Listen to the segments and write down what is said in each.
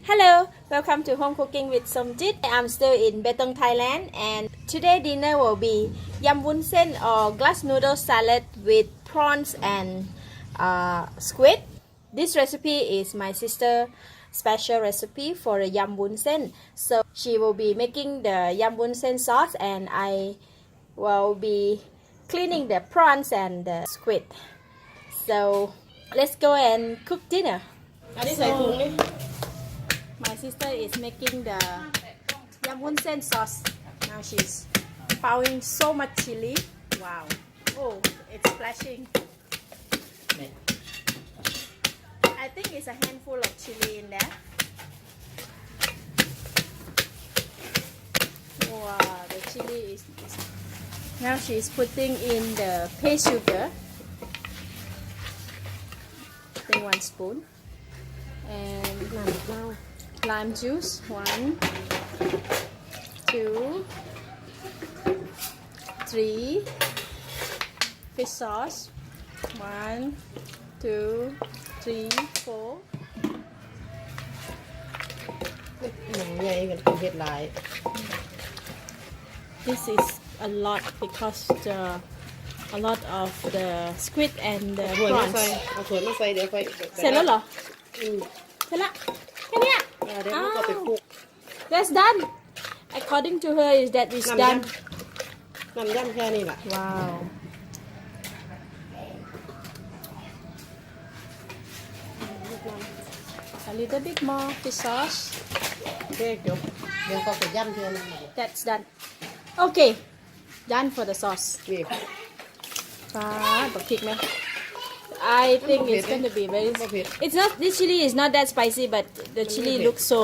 Hello, welcome to Home Cooking with Somjit. I'm still in Betong, Thailand, and today dinner will be Yum Woon Sen or glass noodle salad with prawns and squid. This recipe is my sister's special recipe for the Yum Woon Sen. So she will be making the Yum Woon Sen sauce, and I will be cleaning the prawns and the squid. So let's go and cook dinner. My sister is making the Yum Woon Sen sauce. Now she's pouring so much chili. Wow. Oh, it's splashing. I think it's a handful of chili in there. Wow, the chili is... Now she's putting in the paste sugar. I think 1 spoon. And lime juice, 1, 2, 3, fish sauce, 1, 2, 3, 4. This is a lot because a lot of the squid and the prawns. เสร็จแล้วเหรอ เสร็จละแค่เนี้ย That's done. According to her, is that is done. น้ำย่ำแค่นี้แหละ Wow. A little bit more fish sauce. เดี๋ยวก็จะย่ำแค่นี้ That's done. Okay, done for the sauce. นี่ บักพริกไหม I think it's going to be very... It's not... This chili is not that spicy, but the chili looks so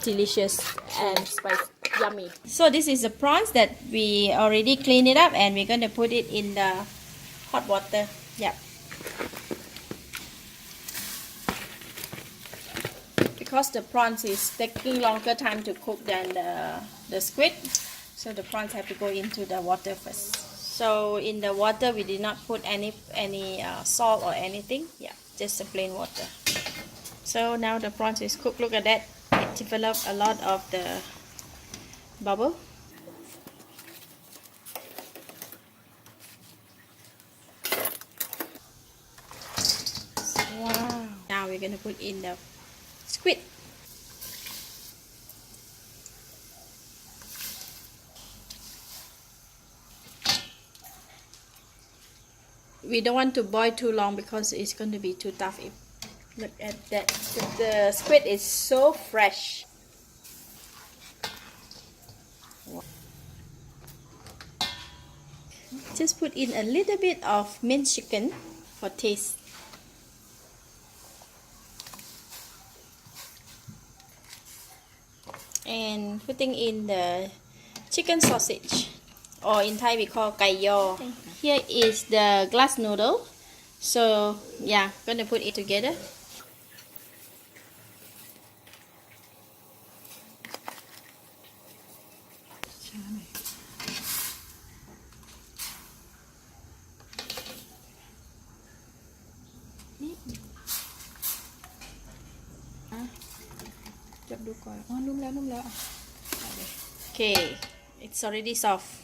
delicious and spicy, yummy. So this is the prawns that we already cleaned it up, and we're going to put it in the hot water. Yeah. Because the prawns is taking longer time to cook than the squid, so the prawns have to go into the water first. So in the water we did not put any salt or anything. Yeah, just the plain water. So now the prawns is cooked. Look at that, it developed a lot of the bubble. Wow. Now we're gonna put in the squid. We don't want to boil too long because it's going to be too tough. Look at that. The squid is so fresh. Just put in a little bit of minced chicken for taste. And putting in the chicken sausage, or in Thai we call gai yo. Here is the glass noodle. So yeah, gonna put it together. Okay, it's already soft.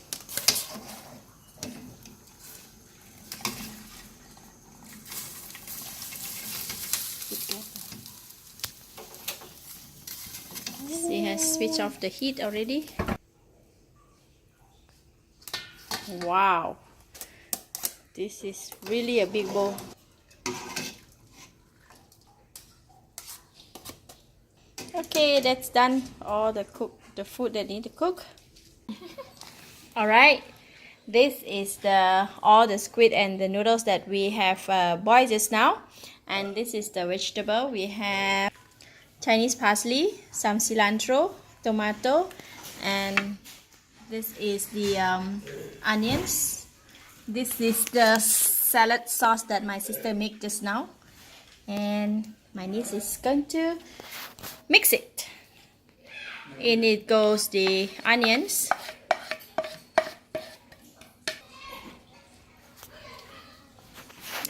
She has switched off the heat already. Wow, this is really a big bowl. Okay, that's done. All the food that need to cook. All right, this is all the squid and the noodles that we have boiled just now, and this is the vegetable. We have Chinese parsley, some cilantro, tomato, and this is the onions. This is the salad sauce that my sister made just now, and my niece is going to mix it. In it goes the onions,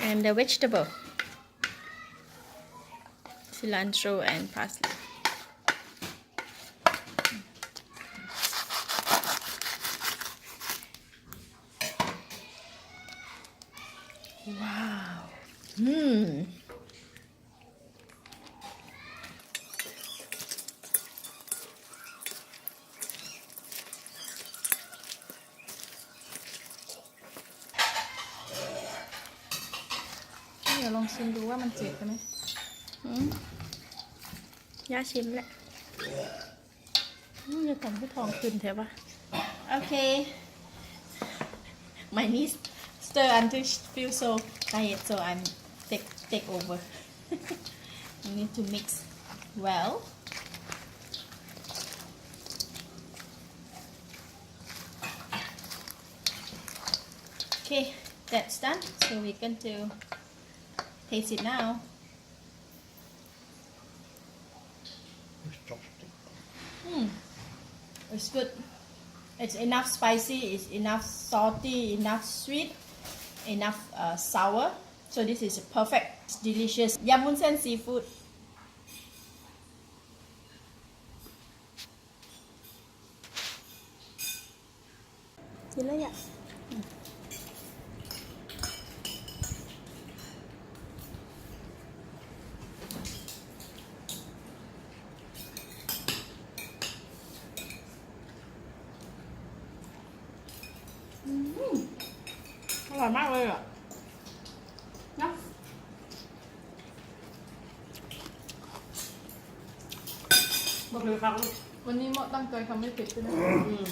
and the vegetable, cilantro and parsley. เดี๋ยวลองชิมดูว่ามันจืดไหม ย่าชิมแหละจะทำให้ทองขึ้นเถอะปะโอเค my niece stir until she feel so tired so I'm take over you need to mix well okay that's done so we're going to taste it now it's good. It's enough spicy, it's enough salty, enough sweet, enough sour. So this is perfect. It's delicious. Yum Woon Sen seafood. Chị lấy ạ. Nó là mát lên ạ. Nó. บอกเลยครับ วันนี้เหมาะตั้งใจทำไม่ผิดใช่ไหม อืม